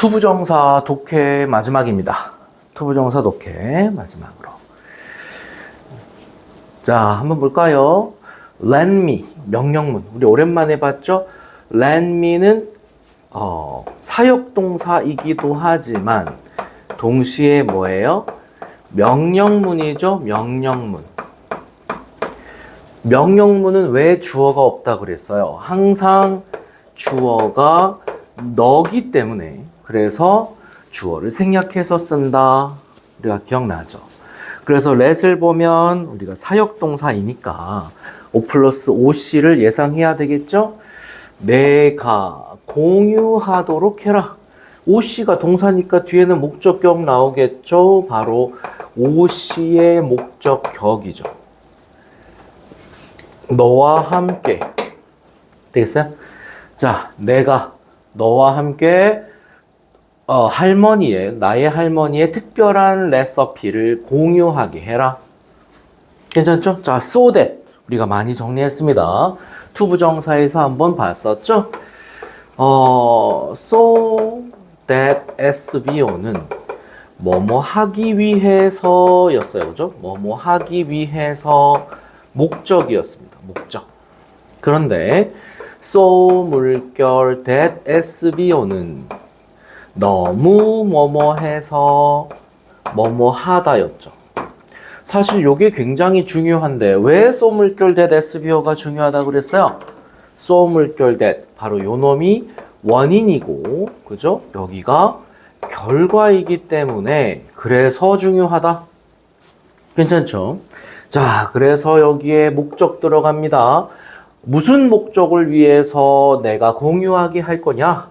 투부정사 독해 마지막입니다. 투부정사 독해 마지막으로. 자, 한번 볼까요? lend me, 명령문. 우리 오랜만에 봤죠? lend me는 사역동사이기도 하지만 동시에 뭐예요? 명령문이죠. 명령문. 명령문은 왜 주어가 없다 그랬어요? 항상 주어가 너기 때문에, 그래서 주어를 생략해서 쓴다. 우리가 기억나죠? 그래서 let을 보면 우리가 사역동사이니까 O 플러스 OC를 예상해야 되겠죠? 내가 공유하도록 해라. OC가 동사니까 뒤에는 목적격 나오겠죠? 바로 OC의 목적격이죠. 너와 함께. 되겠어요? 자, 내가 너와 함께 나의 할머니의 특별한 레시피를 공유하게 해라. 괜찮죠? 자, so that 우리가 많이 정리했습니다. 투부정사에서 한번 봤었죠? so that SVO는 뭐뭐 하기 위해서 였어요. 그죠? 뭐뭐 하기 위해서 목적이었습니다. 목적. 그런데 so 물결 that SVO는 너무 뭐뭐 해서 뭐뭐 하다였죠. 사실 이게 굉장히 중요한데 왜 so 물결 that SVO가 중요하다고 그랬어요? so 물결 that 바로 요 놈이 원인이고, 그죠? 여기가 결과이기 때문에 그래서 중요하다. 괜찮죠? 자, 그래서 여기에 목적 들어갑니다. 무슨 목적을 위해서 내가 공유하게 할 거냐?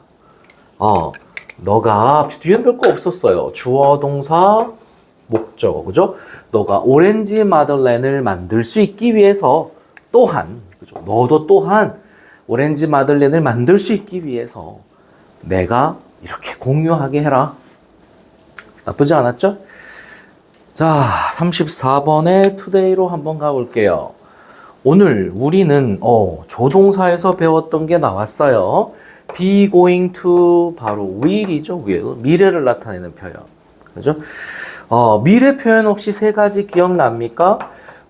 너가 뒤엔 별거 없었어요. 주어, 동사, 목적어, 그죠? 너가 오렌지 마들렌을 만들 수 있기 위해서 또한, 그죠? 너도 또한 오렌지 마들렌을 만들 수 있기 위해서 내가 이렇게 공유하게 해라. 나쁘지 않았죠? 자, 34번의 today로 한번 가볼게요. 오늘 우리는 조동사에서 배웠던 게 나왔어요. be going to 바로 will이죠. will. 미래를 나타내는 표현. 그죠? 미래 표현 혹시 세 가지 기억납니까?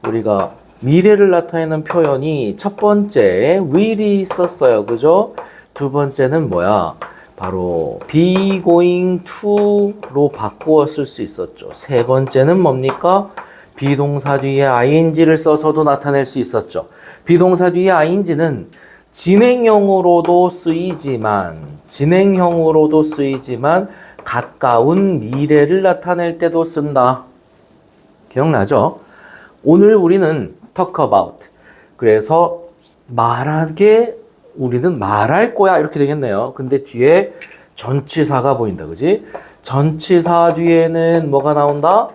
우리가 미래를 나타내는 표현이 첫 번째 will이 있었어요. 그죠? 두 번째는 뭐야? 바로 be going to로 바꾸어 쓸 수 있었죠. 세 번째는 뭡니까? 비동사 뒤에 ing를 써서도 나타낼 수 있었죠. 비동사 뒤에 ing는 진행형으로도 쓰이지만 가까운 미래를 나타낼 때도 쓴다. 기억나죠? 오늘 우리는 talk about. 그래서 우리는 말할 거야 이렇게 되겠네요. 근데 뒤에 전치사가 보인다. 그지? 전치사 뒤에는 뭐가 나온다?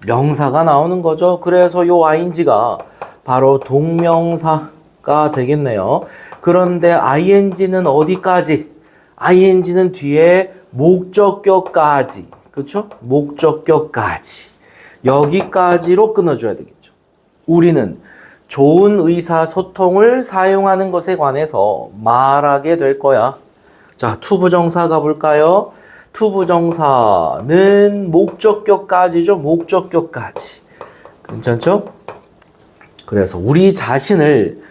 명사가 나오는 거죠. 그래서 요 ing가 바로 동명사가 되겠네요. 그런데 ing는 어디까지? ing는 뒤에 목적격까지. 그렇죠? 목적격까지. 여기까지로 끊어줘야 되겠죠. 우리는 좋은 의사소통을 사용하는 것에 관해서 말하게 될 거야. 자, 투부정사 가볼까요? 투부정사는 목적격까지죠. 목적격까지. 괜찮죠? 그래서 우리 자신을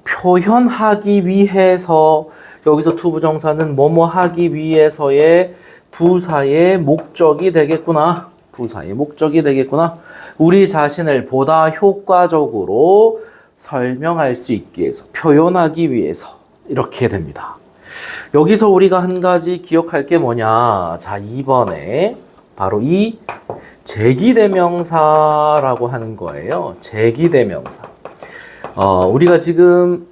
표현하기 위해서, 여기서 투부정사는 뭐뭐 하기 위해서의 부사의 목적이 되겠구나. 부사의 목적이 되겠구나. 우리 자신을 보다 효과적으로 설명할 수 있기 위해서, 표현하기 위해서 이렇게 됩니다. 여기서 우리가 한 가지 기억할 게 뭐냐? 자, 2번에 바로 이 제기대명사라고 하는 거예요. 제기대명사. 우리가 지금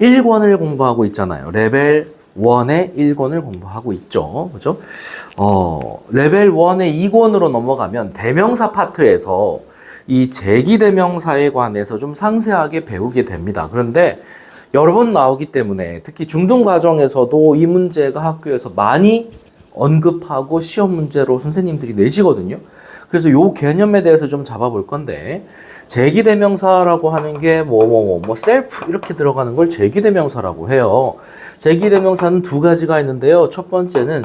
1권을 공부하고 있잖아요. 레벨 1의 1권을 공부하고 있죠. 그죠? 레벨 1의 2권으로 넘어가면 대명사 파트에서 이 제기대명사에 관해서 좀 상세하게 배우게 됩니다. 그런데 여러 번 나오기 때문에 특히 중등 과정에서도 이 문제가 학교에서 많이 언급하고 시험 문제로 선생님들이 내시거든요. 그래서 요 개념에 대해서 좀 잡아볼 건데, 제기대명사라고 하는 게 self 이렇게 들어가는 걸 제기대명사라고 해요. 제기대명사는 두 가지가 있는데요. 첫 번째는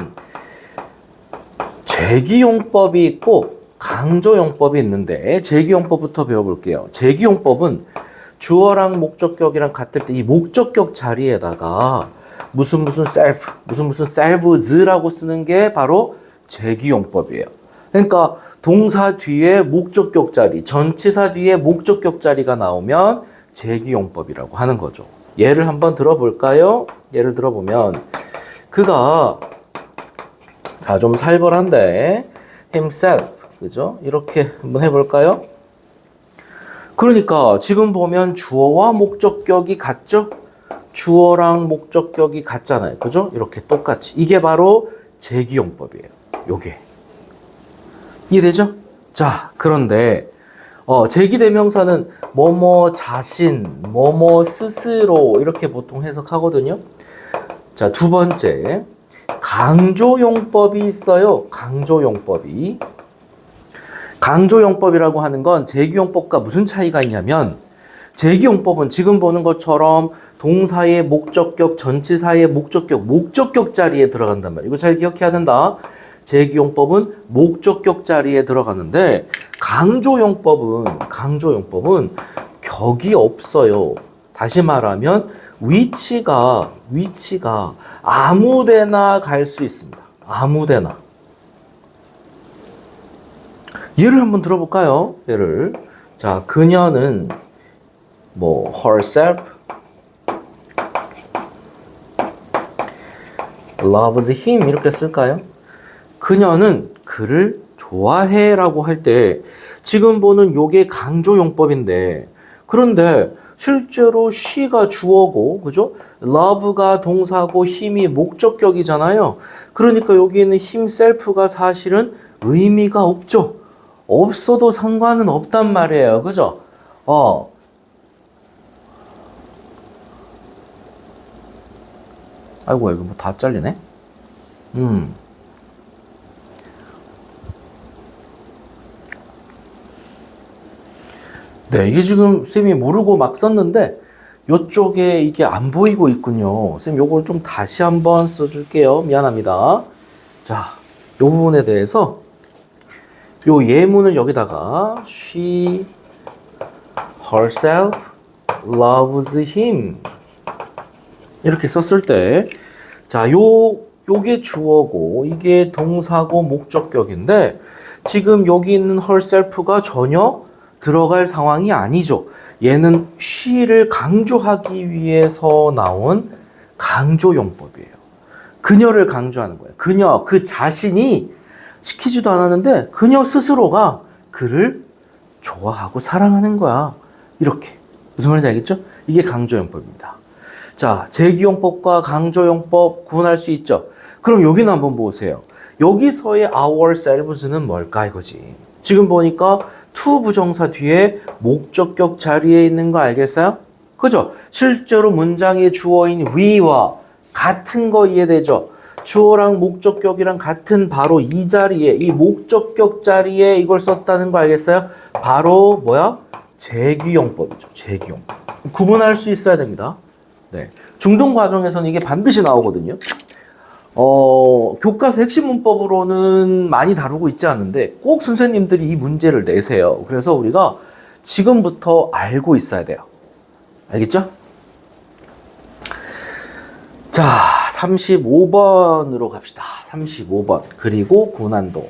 제기용법이 있고 강조용법이 있는데 제기용법부터 배워볼게요. 제기용법은 주어랑 목적격이랑 같을 때 이 목적격 자리에다가 무슨 self, 무슨 selves라고 쓰는 게 바로 제기용법이에요. 그러니까 동사 뒤에 목적격 자리, 전치사 뒤에 목적격 자리가 나오면 제기용법이라고 하는 거죠. 예를 한번 들어볼까요? 예를 들어보면 그가 자, 좀 살벌한데 himself, 그죠? 이렇게 한번 해볼까요? 그러니까 지금 보면 주어와 목적격이 같죠? 주어랑 목적격이 같잖아요. 그죠? 이렇게 똑같이. 이게 바로 제기용법이에요. 요게. 이해되죠? 자, 그런데 제기대명사는 뭐뭐 자신, 뭐뭐 스스로 이렇게 보통 해석하거든요. 자, 두 번째. 강조용법이 있어요. 강조용법이. 강조용법이라고 하는 건 제기용법과 무슨 차이가 있냐면 제기용법은 지금 보는 것처럼 동사의 목적격, 전치사의 목적격 자리에 들어간단 말이에요. 이거 잘 기억해야 된다. 제기용법은 목적격 자리에 들어가는데 강조용법은 격이 없어요. 다시 말하면 위치가 아무데나 갈 수 있습니다. 아무데나. 예를 한번 들어볼까요? 예를. 자, 그녀는 herself loves him 이렇게 쓸까요? 그녀는 그를 좋아해라고 할 때 지금 보는 요게 강조용법인데 그런데 실제로 she가 주어고 그죠? love가 동사고 힘이 목적격이잖아요. 그러니까 여기 있는 himself가 사실은 의미가 없죠. 없어도 상관은 없단 말이에요. 그죠? 아이고, 이거 뭐 다 잘리네? 네, 이게 지금 쌤이 모르고 막 썼는데, 요쪽에 이게 안 보이고 있군요. 쌤, 요걸 좀 다시 한번 써줄게요. 미안합니다. 자, 요 부분에 대해서, 요 예문을 여기다가, she herself loves him. 이렇게 썼을 때, 자, 요게 주어고, 이게 동사고 목적격인데, 지금 여기 있는 herself가 전혀 들어갈 상황이 아니죠. 얘는 she를 강조하기 위해서 나온 강조용법이에요. 그녀를 강조하는 거예요. 그녀, 그 자신이 시키지도 않았는데, 그녀 스스로가 그를 좋아하고 사랑하는 거야. 이렇게. 무슨 말인지 알겠죠? 이게 강조용법입니다. 자, 제기용법과 강조용법 구분할 수 있죠? 그럼 여기는 한번 보세요. 여기서의 ourselves는 뭘까 이거지. 지금 보니까 to 부정사 뒤에 목적격 자리에 있는 거 알겠어요? 그죠? 실제로 문장의 주어인 we와 같은 거 이해되죠? 주어랑 목적격이랑 같은 바로 이 자리에, 이 목적격 자리에 이걸 썼다는 거 알겠어요? 바로 뭐야? 제기용법이죠. 제기용법. 구분할 수 있어야 됩니다. 네. 중등 과정에서는 이게 반드시 나오거든요. 교과서 핵심 문법으로는 많이 다루고 있지 않는데 꼭 선생님들이 이 문제를 내세요. 그래서 우리가 지금부터 알고 있어야 돼요. 알겠죠? 자, 35번으로 갑시다. 35번. 그리고 고난도.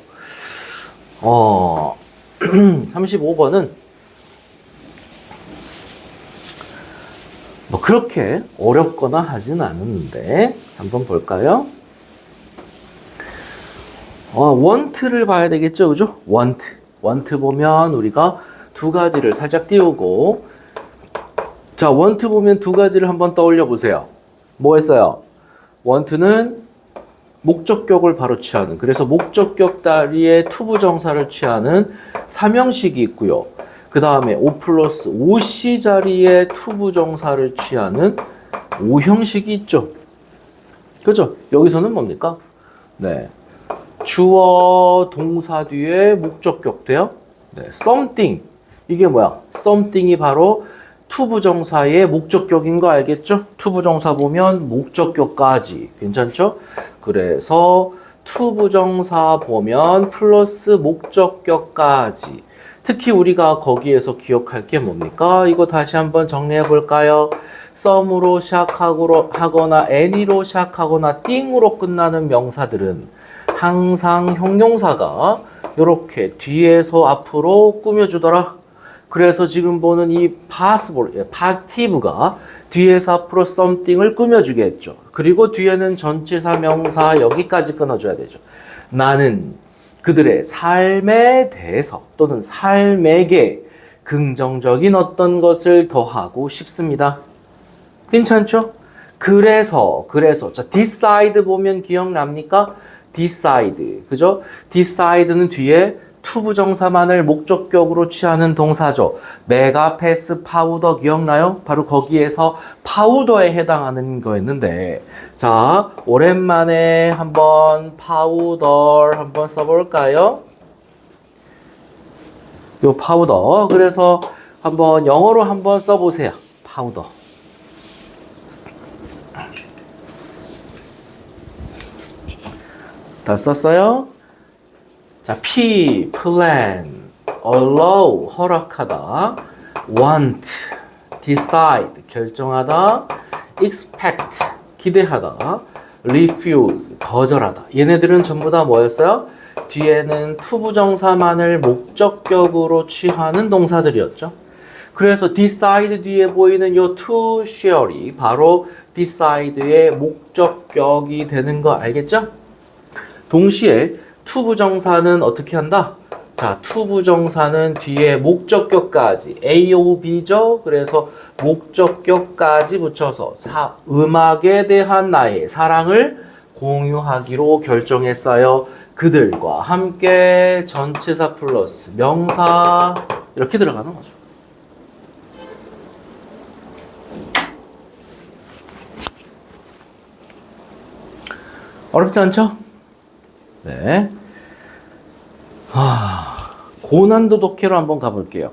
35번은 뭐 그렇게 어렵거나 하진 않았는데 한번 볼까요? want를 봐야 되겠죠, 그죠? want 보면 우리가 두 가지를 살짝 띄우고, 자, want 보면 두 가지를 한번 떠올려 보세요. 뭐 했어요? want는 목적격을 바로 취하는, 그래서 목적격 다리에 투부정사를 취하는 삼형식이 있고요. 그 다음에 O 플러스 OC 자리에 투부정사를 취하는 오형식이 있죠. 그죠? 여기서는 뭡니까? 네. 주어 동사 뒤에 목적격 돼요. 네. something. 이게 뭐야? something이 바로 투부정사의 목적격인 거 알겠죠? 투부정사 보면 목적격까지. 괜찮죠? 그래서 투부정사 보면 플러스 목적격까지. 특히 우리가 거기에서 기억할 게 뭡니까? 이거 다시 한번 정리해 볼까요? 썸으로 시작하거나 any로 시작하거나 띵으로 끝나는 명사들은 항상 형용사가 이렇게 뒤에서 앞으로 꾸며주더라. 그래서 지금 보는 이 positive가 뒤에서 앞으로 something을 꾸며주게 했죠. 그리고 뒤에는 전치사 명사 여기까지 끊어줘야 되죠. 나는 그들의 삶에 대해서 또는 삶에게 긍정적인 어떤 것을 더하고 싶습니다. 괜찮죠? 그래서 자 decide 보면 기억납니까? decide 그죠? decide는 뒤에 투부정사만을 목적격으로 취하는 동사죠. 메가패스 파우더 기억나요? 바로 거기에서 파우더에 해당하는 거였는데 자 오랜만에 한번 파우더 한번 써볼까요? 요 파우더 그래서 한번 영어로 한번 써보세요. 파우더 다 썼어요? 자, P, plan, allow, 허락하다, want, decide, 결정하다, expect, 기대하다, refuse, 거절하다. 얘네들은 전부 다 뭐였어요? 뒤에는 투부정사만을 목적격으로 취하는 동사들이었죠. 그래서 decide 뒤에 보이는 요 to share이 바로 decide의 목적격이 되는 거 알겠죠? 동시에 투부정사는 어떻게 한다? 자, 투부정사는 뒤에 목적격까지 AOB죠. 그래서 목적격까지 붙여서 음악에 대한 나의 사랑을 공유하기로 결정했어요. 그들과 함께 전치사 플러스 명사 이렇게 들어가는 거죠. 어렵지 않죠? 네. 고난도 독해로 한번 가볼게요.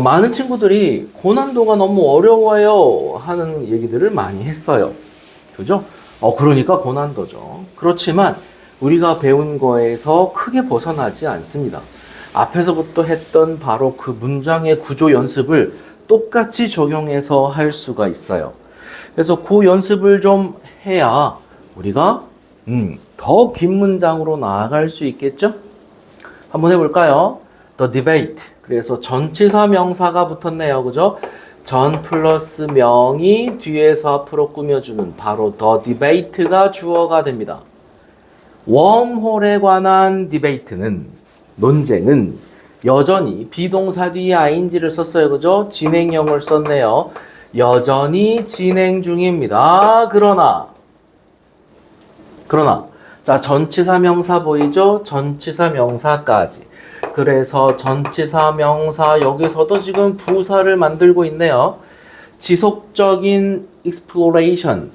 많은 친구들이 고난도가 너무 어려워요 하는 얘기들을 많이 했어요. 그죠? 그러니까 고난도죠. 그렇지만 우리가 배운 거에서 크게 벗어나지 않습니다. 앞에서부터 했던 바로 그 문장의 구조 연습을 똑같이 적용해서 할 수가 있어요. 그래서 그 연습을 좀 해야 우리가 더 긴 문장으로 나아갈 수 있겠죠? 한번 해볼까요? The debate. 그래서 전치사 명사가 붙었네요. 그죠? 전 플러스 명이 뒤에서 앞으로 꾸며주는 바로 the debate가 주어가 됩니다. 웜홀에 관한 디베이트는, 논쟁은 여전히 비동사 뒤에 ing를 썼어요. 그죠? 진행형을 썼네요. 여전히 진행 중입니다. 그러나 자 전치사 명사 보이죠? 전치사 명사까지. 그래서 전치사 명사 여기서도 지금 부사를 만들고 있네요. 지속적인 exploration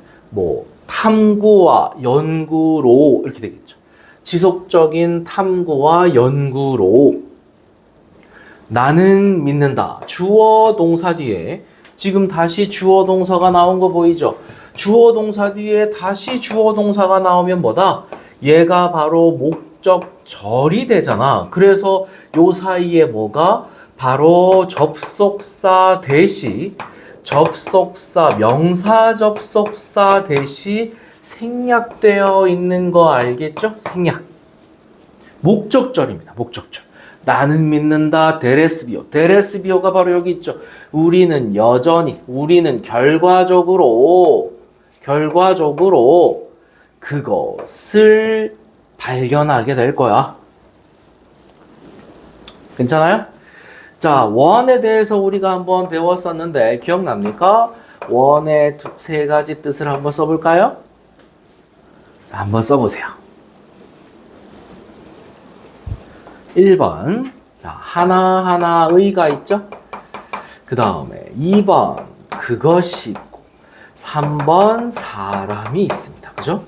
탐구와 연구로 이렇게 되겠죠. 지속적인 탐구와 연구로 나는 믿는다. 주어 동사 뒤에 지금 다시 주어 동사가 나온 거 보이죠? 주어 동사 뒤에 다시 주어 동사가 나오면 뭐다? 얘가 바로 목적절이 되잖아. 그래서 요 사이에 뭐가? 바로 접속사 대시, 명사 접속사 대시 생략되어 있는 거 알겠죠? 생략. 목적절입니다. 목적절. 나는 믿는다. 데레스비오가 바로 여기 있죠. 우리는 여전히, 우리는 결과적으로 그것을 발견하게 될 거야. 괜찮아요? 자, 원에 대해서 우리가 한번 배웠었는데 기억납니까? 원의 세 가지 뜻을 한번 써볼까요? 한번 써보세요. 1번 자, 하나하나의가 있죠? 그 다음에 2번 그것이 있고 3번 사람이 있습니다. 그죠?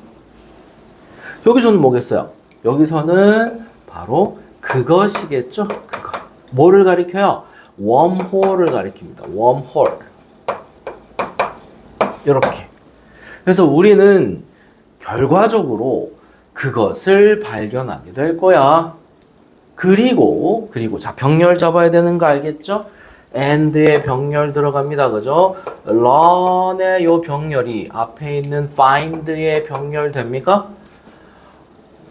여기서는 뭐겠어요? 여기서는 바로 그것이겠죠? 그것. 뭐를 가리켜요? 웜홀을 가리킵니다. 웜홀. 이렇게. 그래서 우리는 결과적으로 그것을 발견하게 될 거야. 그리고 자, 병렬 잡아야 되는 거 알겠죠? and의 병렬 들어갑니다. 그죠? learn의 요 병렬이 앞에 있는 find의 병렬 됩니까?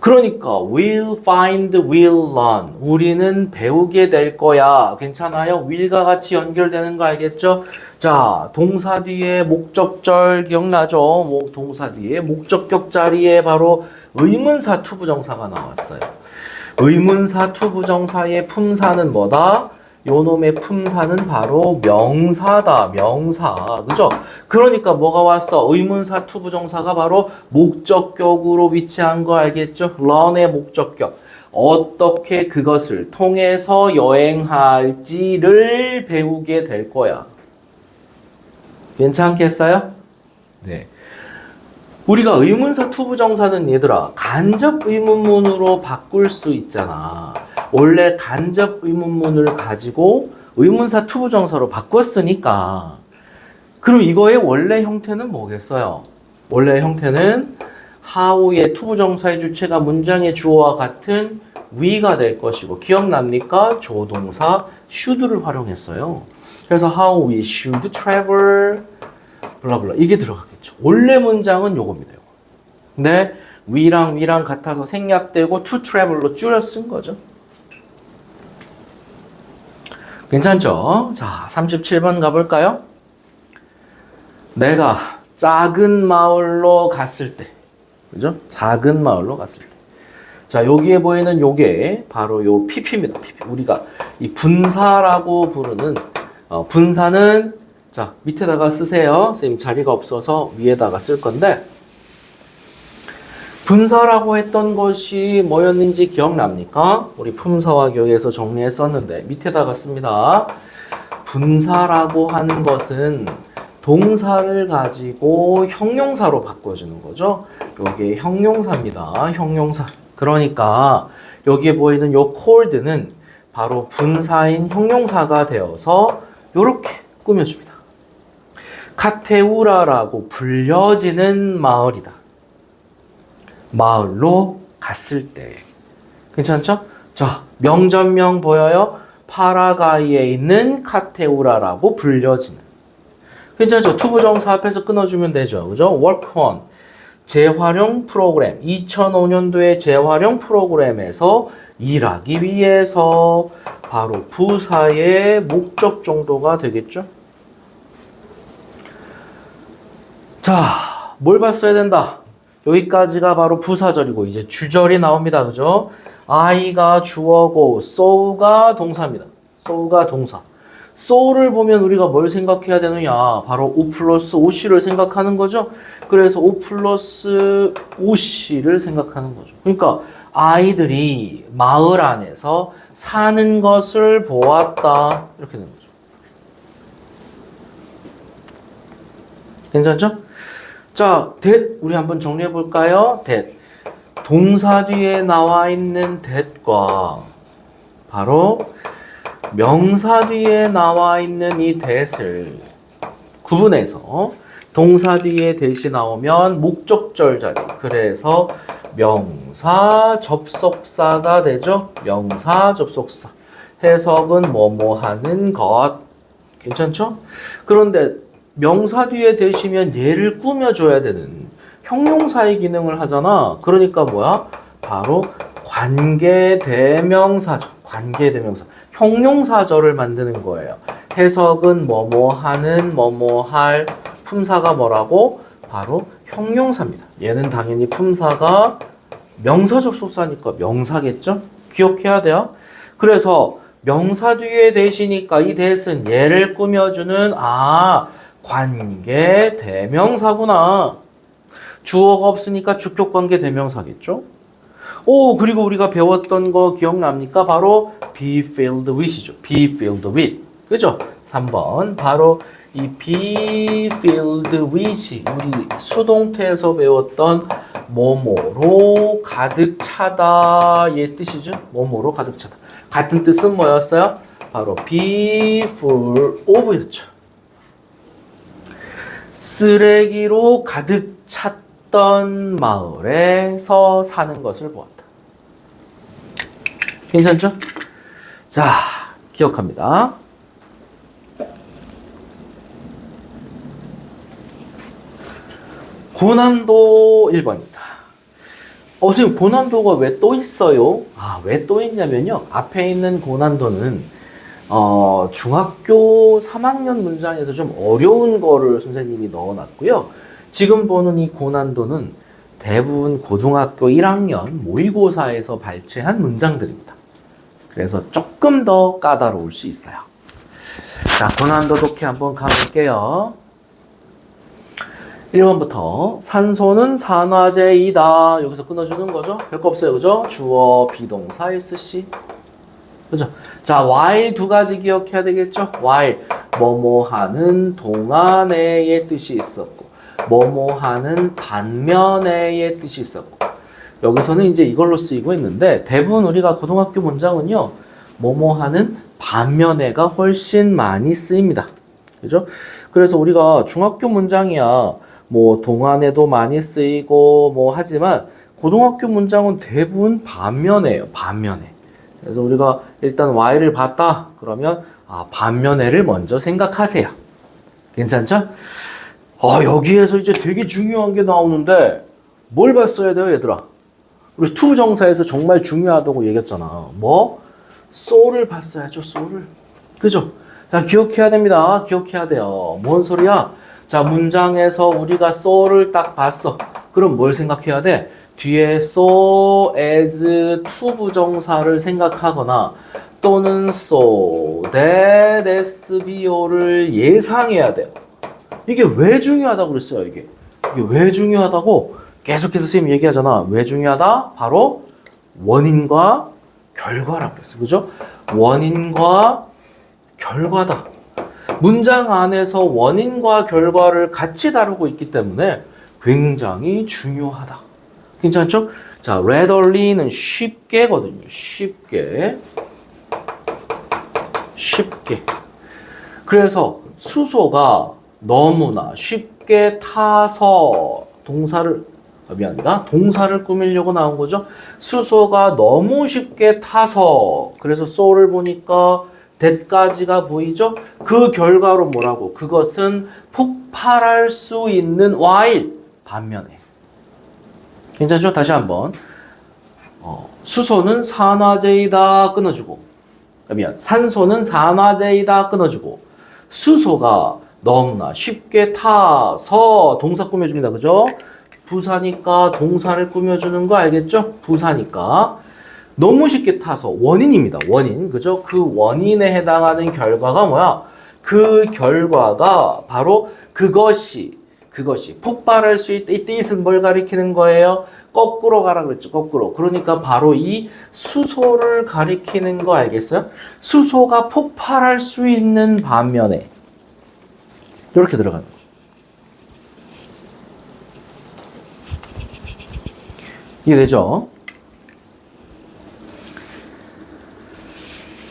그러니까 will find, will learn. 우리는 배우게 될 거야. 괜찮아요? will과 같이 연결되는 거 알겠죠? 자, 동사 뒤에 목적절 기억나죠? 동사 뒤에 목적격 자리에 바로 의문사 투부정사가 나왔어요. 의문사 투부정사의 품사는 뭐다? 요놈의 품사는 바로 명사다. 명사. 그죠? 그러니까 뭐가 왔어? 의문사 투부정사가 바로 목적격으로 위치한 거 알겠죠? learn의 목적격. 어떻게 그것을 통해서 여행할지를 배우게 될 거야. 괜찮겠어요? 네. 우리가 의문사 투부정사는 얘들아 간접 의문문으로 바꿀 수 있잖아. 원래 간접 의문문을 가지고 의문사 투부정사로 바꿨으니까 그럼 이거의 원래 형태는 뭐겠어요? 원래 형태는 하우의 투부정사의 주체가 문장의 주어와 같은 we가 될 것이고 기억납니까? 조동사 should를 활용했어요. 그래서 how we should travel 블라블라 이게 들어갔겠죠. 원래 문장은 요겁니다. 요거. 근데 we랑 같아서 생략되고 to travel로 줄여 쓴 거죠. 괜찮죠? 자, 37번 가볼까요? 내가 작은 마을로 갔을 때, 그죠? 작은 마을로 갔을 때. 자, 여기에 보이는 요게 바로 요 PP입니다. PP. 우리가 이 분사라고 부르는, 분사는, 자, 밑에다가 쓰세요. 선생님 자리가 없어서 위에다가 쓸 건데, 분사라고 했던 것이 뭐였는지 기억납니까? 우리 품사와 교에서 정리했었는데 밑에다가 씁니다. 분사라고 하는 것은 동사를 가지고 형용사로 바꿔주는 거죠. 이게 형용사입니다. 형용사. 그러니까 여기에 보이는 요 cold는 바로 분사인 형용사가 되어서 이렇게 꾸며줍니다. 카테우라라고 불려지는 마을이다. 마을로 갔을 때. 괜찮죠? 자, 명전명 보여요? 파라과이에 있는 카테우라라고 불려지는. 괜찮죠? 투부정사 앞에서 끊어주면 되죠. 그죠? work on. 재활용 프로그램. 2005년도에 재활용 프로그램에서 일하기 위해서 바로 부사의 목적 정도가 되겠죠? 자, 뭘 봤어야 된다? 여기까지가 바로 부사절이고 이제 주절이 나옵니다. 그죠? I가 주어고 so가 동사입니다. so가 동사. so를 보면 우리가 뭘 생각해야 되느냐? 바로 O 플러스 OC를 생각하는 거죠. 그래서 O 플러스 OC를 생각하는 거죠. 그러니까 아이들이 마을 안에서 사는 것을 보았다. 이렇게 되는 거죠. 괜찮죠? 자, that 우리 한번 정리해 볼까요? that 동사 뒤에 나와 있는 that과 바로 명사 뒤에 나와 있는 이 that을 구분해서 동사 뒤에 that이 나오면 목적절 자리. 그래서 명사 접속사가 되죠. 명사 접속사. 해석은 뭐뭐 하는 것. 괜찮죠? 그런데 명사 뒤에 대시면 얘를 꾸며줘야 되는 형용사의 기능을 하잖아. 그러니까 뭐야? 바로 관계대명사죠. 관계대명사. 형용사절을 만드는 거예요. 해석은 뭐뭐 하는, 뭐뭐 할, 품사가 뭐라고? 바로 형용사입니다. 얘는 당연히 품사가 명사 접속사니까 명사겠죠? 기억해야 돼요. 그래서 명사 뒤에 대시니까 이 대신 얘를 꾸며주는 관계 대명사구나. 주어가 없으니까 주격관계 대명사겠죠? 그리고 우리가 배웠던 거 기억납니까? 바로 be filled with이죠. be filled with. 그죠? 3번. 바로 이 be filled with이 우리 수동태에서 배웠던 뭐뭐로 가득 차다. 얘 뜻이죠? 뭐뭐로 가득 차다. 같은 뜻은 뭐였어요? 바로 be full of였죠. 쓰레기로 가득 찼던 마을에서 사는 것을 보았다. 괜찮죠? 자, 기억합니다. 고난도 1번입니다. 선생님, 고난도가 왜 또 있어요? 왜 또 있냐면요. 앞에 있는 고난도는, 중학교 3학년 문장에서 좀 어려운 거를 선생님이 넣어놨고요. 지금 보는 이 고난도는 대부분 고등학교 1학년 모의고사에서 발췌한 문장들입니다. 그래서 조금 더 까다로울 수 있어요. 자, 고난도 독해 한번 가볼게요. 1번부터 산소는 산화제이다. 여기서 끊어주는 거죠. 별거 없어요. 그죠? 주어, 비동사, SC. 그죠? 자, while 두 가지 기억해야 되겠죠? while, 뭐뭐 하는 동안에의 뜻이 있었고, 뭐뭐 하는 반면에의 뜻이 있었고. 여기서는 이제 이걸로 쓰이고 있는데, 대부분 우리가 고등학교 문장은요, 뭐뭐 하는 반면에가 훨씬 많이 쓰입니다. 그죠? 그래서 우리가 중학교 문장이야, 뭐 동안에도 많이 쓰이고 뭐 하지만 고등학교 문장은 대부분 반면에예요. 반면에. 그래서 우리가 일단 while을 봤다 그러면 반면에를 먼저 생각하세요. 괜찮죠? 여기에서 이제 되게 중요한 게 나오는데 뭘 봤어야 돼요, 얘들아? 우리 투부정사에서 정말 중요하다고 얘기했잖아. 뭐? so를 봤어야죠, so를. 그죠? 자, 기억해야 됩니다. 기억해야 돼요. 뭔 소리야? 자, 문장에서 우리가 so를 딱 봤어. 그럼 뭘 생각해야 돼? 뒤에 so, as, 투부정사를 생각하거나 또는 so, that, SVO를 예상해야 돼요. 이게 왜 중요하다고 그랬어요, 이게 왜 중요하다고 계속해서 선생님이 얘기하잖아. 왜 중요하다? 바로 원인과 결과라고 그랬어요. 그죠? 원인과 결과다. 문장 안에서 원인과 결과를 같이 다루고 있기 때문에 굉장히 중요하다. 괜찮죠? 자, readily,는 쉽게거든요. 쉽게. 그래서 수소가 너무나 쉽게 타서 동사를 꾸미려고 나온 거죠. 수소가 너무 쉽게 타서, 그래서 so를 보니까 that까지가 보이죠? 그 결과로 뭐라고? 그것은 폭발할 수 있는 while, 반면에. 괜찮죠? 다시 한번. 수소는 산화제이다 끊어주고, 산소는 산화제이다 끊어주고, 수소가 너무나 쉽게 타서 동사 꾸며줍니다. 그죠? 부사니까 동사를 꾸며주는 거 알겠죠? 부사니까. 너무 쉽게 타서 원인입니다. 원인. 그죠? 그 원인에 해당하는 결과가 뭐야? 그 결과가 바로 그것이 폭발할 수 있다. 이 뜻은 뭘 가리키는 거예요? 거꾸로 가라 그랬죠. 거꾸로. 그러니까 바로 이 수소를 가리키는 거 알겠어요? 수소가 폭발할 수 있는 반면에 이렇게 들어가는 거죠. 이해되죠?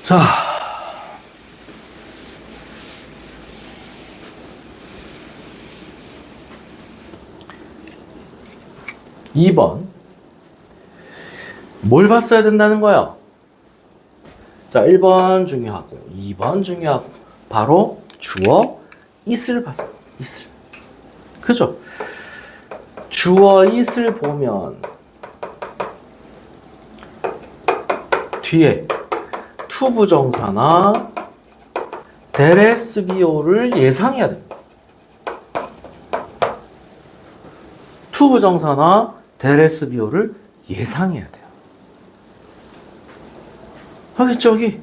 자, (2번) 뭘 봤어야 된다는 거야? 자, 1번 중요하고 2번 중요하고 바로 주어 it을 봤어. it을. 그죠? 주어 it을 보면 뒤에 투부정사나 that SVO를 예상해야 됩니다. 투부정사나 that SVO를 예상해야 돼요. 하겠죠, 여기?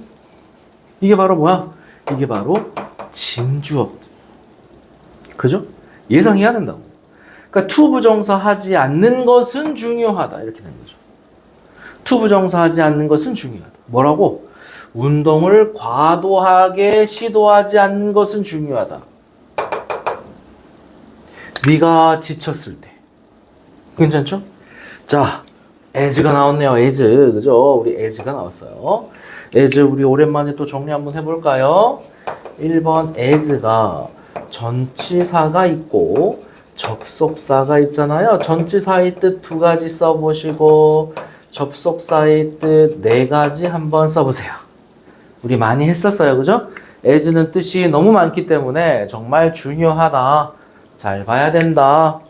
이게 바로 뭐야? 이게 바로 진주어거든요. 그죠? 예상해야 된다고. 그러니까 투부정사 하지 않는 것은 중요하다. 이렇게 되는 거죠. 투부정사 하지 않는 것은 중요하다. 뭐라고? 운동을 과도하게 시도하지 않는 것은 중요하다. 네가 지쳤을 때. 괜찮죠? 자, as가 나왔네요. as. 그죠? 우리 as가 나왔어요. as 우리 오랜만에 또 정리 한번 해볼까요? 1번 as가 전치사가 있고 접속사가 있잖아요. 전치사의 뜻 두 가지 써보시고 접속사의 뜻 네 가지 한번 써보세요. 우리 많이 했었어요. 그죠? as는 뜻이 너무 많기 때문에 정말 중요하다. 잘 봐야 된다.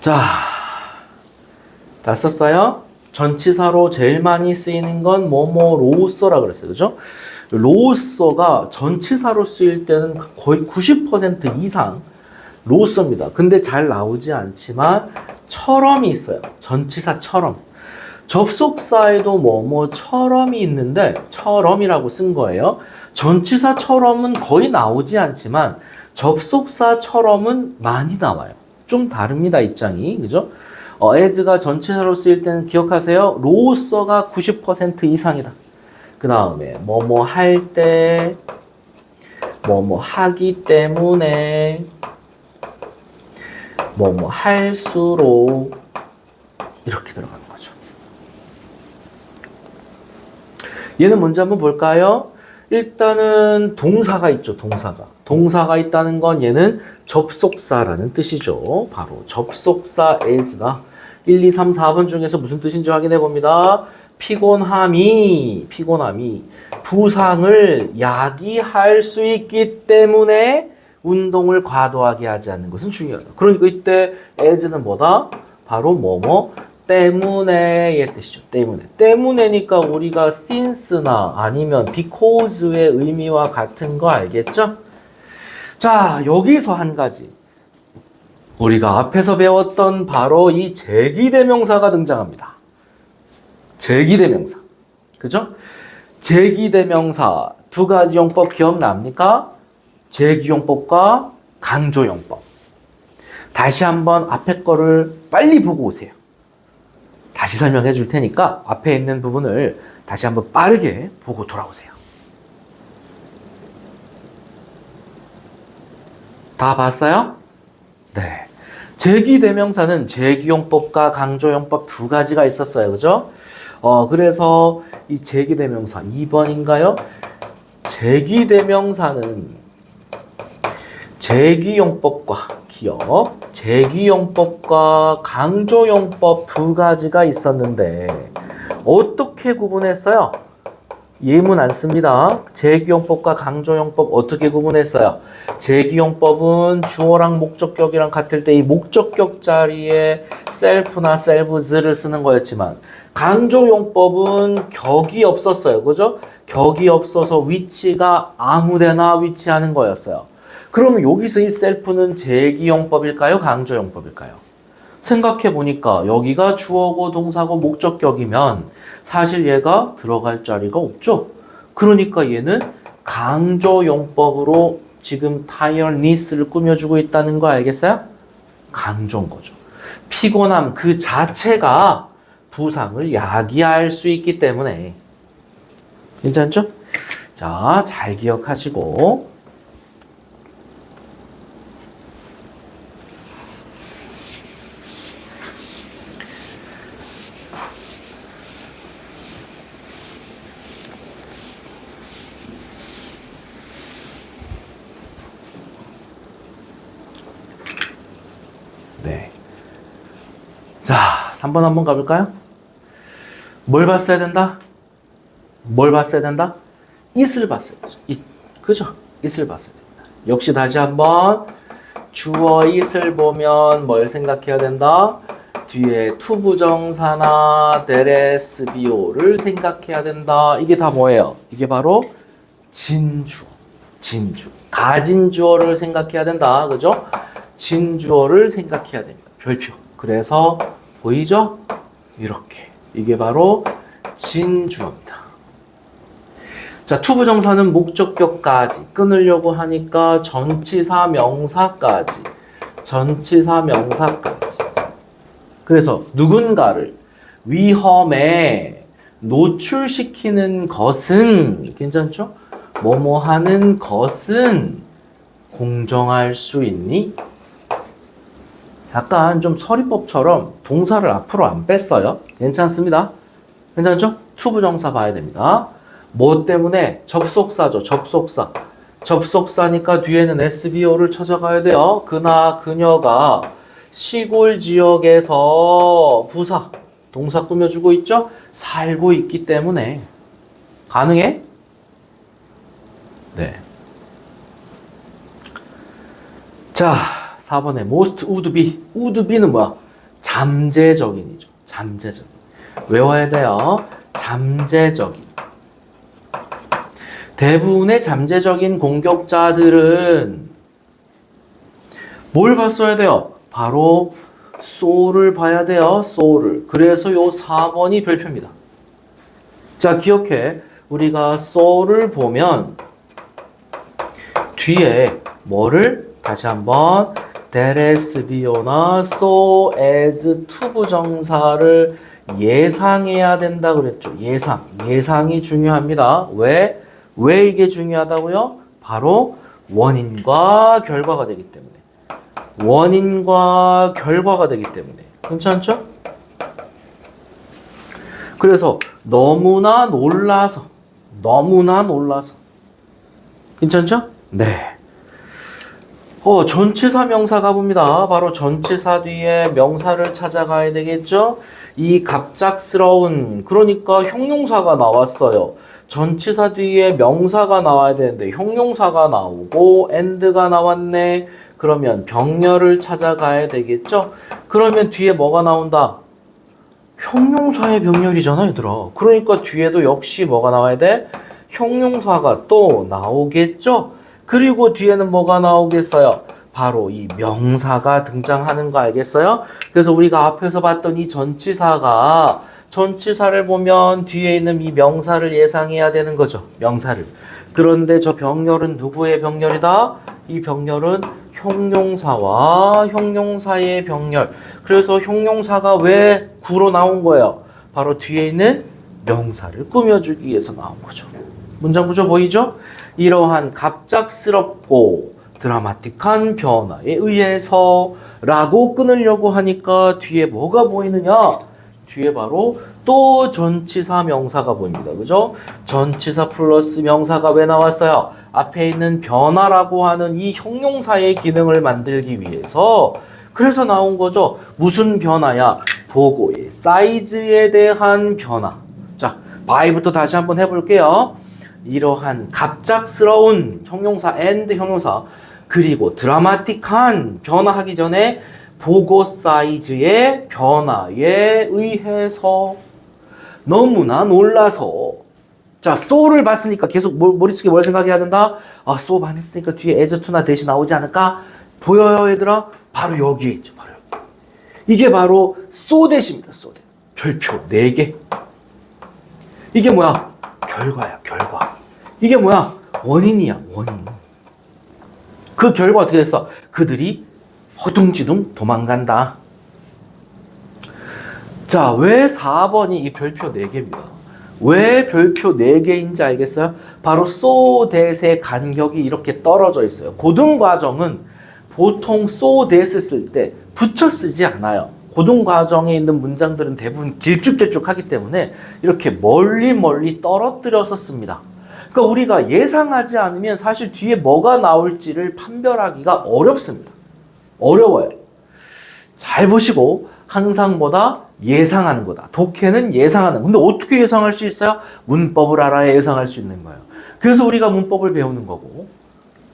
자, 다 썼어요? 전치사로 제일 많이 쓰이는 건 뭐뭐로서라 그랬어요. 그죠? 로서가 전치사로 쓰일 때는 거의 90% 이상 로서입니다. 근데 잘 나오지 않지만 처럼이 있어요. 전치사처럼. 접속사에도 뭐뭐처럼이 있는데 처럼이라고 쓴 거예요. 전치사처럼은 거의 나오지 않지만 접속사처럼은 많이 나와요. 좀 다릅니다, 입장이. 그죠? as가 전치사로 쓰일 때는 기억하세요. 로서가 90% 이상이다. 그 다음에 뭐뭐 할 때, 뭐뭐 하기 때문에, 뭐뭐 할수록 이렇게 들어가는 거죠. 얘는 먼저 한번 볼까요? 일단은 동사가 있죠, 동사가. 동사가 있다는 건 얘는 접속사라는 뜻이죠. 바로 접속사 as가 1, 2, 3, 4번 중에서 무슨 뜻인지 확인해 봅니다. 피곤함이 부상을 야기할 수 있기 때문에 운동을 과도하게 하지 않는 것은 중요하다. 그러니까 이때 as는 뭐다? 바로 뭐뭐 때문에의 뜻이죠. 때문에. 때문에니까 우리가 since나 아니면 because의 의미와 같은 거 알겠죠? 자, 여기서 한 가지. 우리가 앞에서 배웠던 바로 이 제기대명사가 등장합니다. 제기대명사. 그죠? 제기대명사 두 가지 용법 기억납니까? 제기용법과 강조용법. 다시 한번 앞에 거를 빨리 보고 오세요. 다시 설명해 줄 테니까 앞에 있는 부분을 다시 한번 빠르게 보고 돌아오세요. 다 봤어요? 네. 제기대명사는 제기용법과 강조용법 두 가지가 있었어요. 그죠? 그래서 이 제기대명사 2번인가요? 제기대명사는 제기용법과 기억, 제기용법과 강조용법 두 가지가 있었는데 어떻게 구분했어요? 예문 안 씁니다. 제기용법과 강조용법 어떻게 구분했어요? 제기용법은 주어랑 목적격이랑 같을 때 이 목적격 자리에 self나 selves를 쓰는 거였지만 강조용법은 격이 없었어요. 그죠? 격이 없어서 위치가 아무데나 위치하는 거였어요. 그럼 여기서 이 self는 제기용법일까요? 강조용법일까요? 생각해 보니까 여기가 주어고 동사고 목적격이면 사실 얘가 들어갈 자리가 없죠. 그러니까 얘는 강조용법으로 지금 tiredness를 꾸며주고 있다는 거 알겠어요? 강조인 거죠. 피곤함 그 자체가 부상을 야기할 수 있기 때문에. 괜찮죠? 자, 잘 기억하시고 네. 자, 3번 한번 가볼까요? 뭘 봤어야 된다? 뭘 봤어야 된다? it을 봤어야 되죠. 그죠? it을 봤어야 된다. 역시 다시 한번 주어 it을 보면 뭘 생각해야 된다? 뒤에 투부정사나 데레스비오를 생각해야 된다. 이게 다 뭐예요? 이게 바로 진주어. 가진 주어를 생각해야 된다. 그죠? 진주어를 생각해야 됩니다. 별표. 그래서 보이죠? 이렇게. 이게 바로 진주어입니다. 자, 투부정사는 목적격까지 끊으려고 하니까 전치사 명사까지. 그래서 누군가를 위험에 노출시키는 것은 괜찮죠? 뭐뭐 하는 것은 공정할 수 있니? 약간 좀 서리법처럼 동사를 앞으로 안 뺐어요. 괜찮습니다. 괜찮죠? 투부정사 봐야 됩니다. 뭐 때문에? 접속사죠. 접속사. 접속사니까 뒤에는 SVO를 찾아가야 돼요. 그나 그녀가 시골 지역에서 부사, 동사 꾸며주고 있죠? 살고 있기 때문에. 가능해? 네. 자, 4번에 most would be. would be는 뭐야? 잠재적인이죠. 잠재적인. 외워야 돼요. 잠재적인. 대부분의 잠재적인 공격자들은 뭘 봤어야 돼요? 바로 so를 봐야 돼요. so를. 그래서 요 4번이 별표입니다. 자, 기억해. 우리가 so를 보면 뒤에 뭐를 다시 한번 that SVO나 so as 투부정사를 예상해야 된다 그랬죠. 예상. 예상이 중요합니다. 왜 이게 중요하다고요? 바로 원인과 결과가 되기 때문에. 원인과 결과가 되기 때문에. 괜찮죠? 그래서 너무나 놀라서. 괜찮죠? 네. 전치사 명사 가봅니다. 바로 전치사 뒤에 명사를 찾아가야 되겠죠? 이 갑작스러운, 그러니까 형용사가 나왔어요. 전치사 뒤에 명사가 나와야 되는데 형용사가 나오고 and가 나왔네. 그러면 병렬을 찾아가야 되겠죠? 그러면 뒤에 뭐가 나온다? 형용사의 병렬이잖아, 얘들아. 그러니까 뒤에도 역시 뭐가 나와야 돼? 형용사가 또 나오겠죠? 그리고 뒤에는 뭐가 나오겠어요? 바로 이 명사가 등장하는 거 알겠어요? 그래서 우리가 앞에서 봤던 이 전치사를 보면 뒤에 있는 이 명사를 예상해야 되는 거죠. 명사를. 그런데 저 병렬은 누구의 병렬이다? 이 병렬은 형용사와 형용사의 병렬. 그래서 형용사가 왜 구로 나온 거예요? 바로 뒤에 있는 명사를 꾸며주기 위해서 나온 거죠. 문장 구조 보이죠? 이러한 갑작스럽고 드라마틱한 변화에 의해서 라고 끊으려고 하니까 뒤에 뭐가 보이느냐? 뒤에 바로 또 전치사 명사가 보입니다. 그죠? 전치사 플러스 명사가 왜 나왔어요? 앞에 있는 변화라고 하는 이 형용사의 기능을 만들기 위해서 그래서 나온 거죠. 무슨 변화야? 보고의 사이즈에 대한 변화. 자, by부터 다시 한번 해볼게요. 이러한 갑작스러운 형용사 and 형용사 그리고 드라마틱한 변화하기 전에 보고 사이즈의 변화에 의해서 너무나 놀라서 자, so를 봤으니까 계속 머릿속에 뭘 생각해야 된다? 아, so 반했으니까 뒤에 as to나 대시 나오지 않을까? 보여요, 얘들아? 바로 여기에 있죠, 바로 여기. 이게 바로 so 대시입니다, so 대. 별표 4개. 이게 뭐야? 결과야, 결과. 이게 뭐야? 원인이야, 원인. 그 결과 어떻게 됐어? 그들이 허둥지둥 도망간다. 자, 왜 4번이 이 별표 4개입니다. 왜 별표 4개인지 알겠어요? 바로 so that의 간격이 이렇게 떨어져 있어요. 고등과정은 보통 so that을 쓸 때 붙여 쓰지 않아요. 고등과정에 있는 문장들은 대부분 길쭉길쭉하기 때문에 이렇게 멀리 떨어뜨려서 씁니다. 그러니까 우리가 예상하지 않으면 사실 뒤에 뭐가 나올지를 판별하기가 어렵습니다. 어려워요. 잘 보시고 항상 뭐다? 예상하는 거다. 독해는 예상하는. 근데 어떻게 예상할 수 있어요? 문법을 알아야 예상할 수 있는 거예요. 그래서 우리가 문법을 배우는 거고.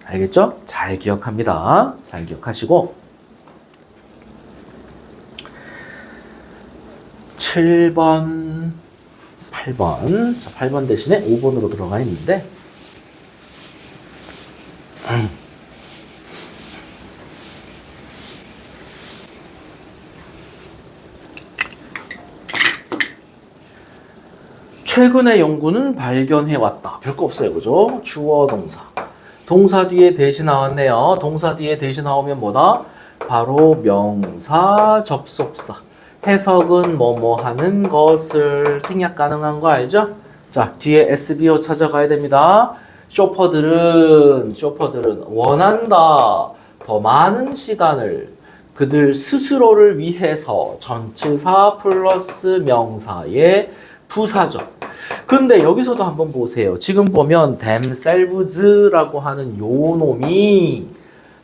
알겠죠? 잘 기억합니다. 잘 기억하시고 7번, 8번. 자, 8번 대신에 5번으로 들어가 있는데 최근의 연구는 발견해왔다. 별거 없어요. 그죠? 주어 동사. 동사 뒤에 대시 나왔네요. 동사 뒤에 대시 나오면 뭐다? 바로 명사 접속사. 해석은 뭐뭐 하는 것을 생략 가능한 거 알죠? 자, 뒤에 SVO 찾아가야 됩니다. 쇼퍼들은 원한다. 더 많은 시간을 그들 스스로를 위해서 전치사 플러스 명사의 부사죠. 근데 여기서도 한번 보세요. 지금 보면 themselves라고 하는 요 놈이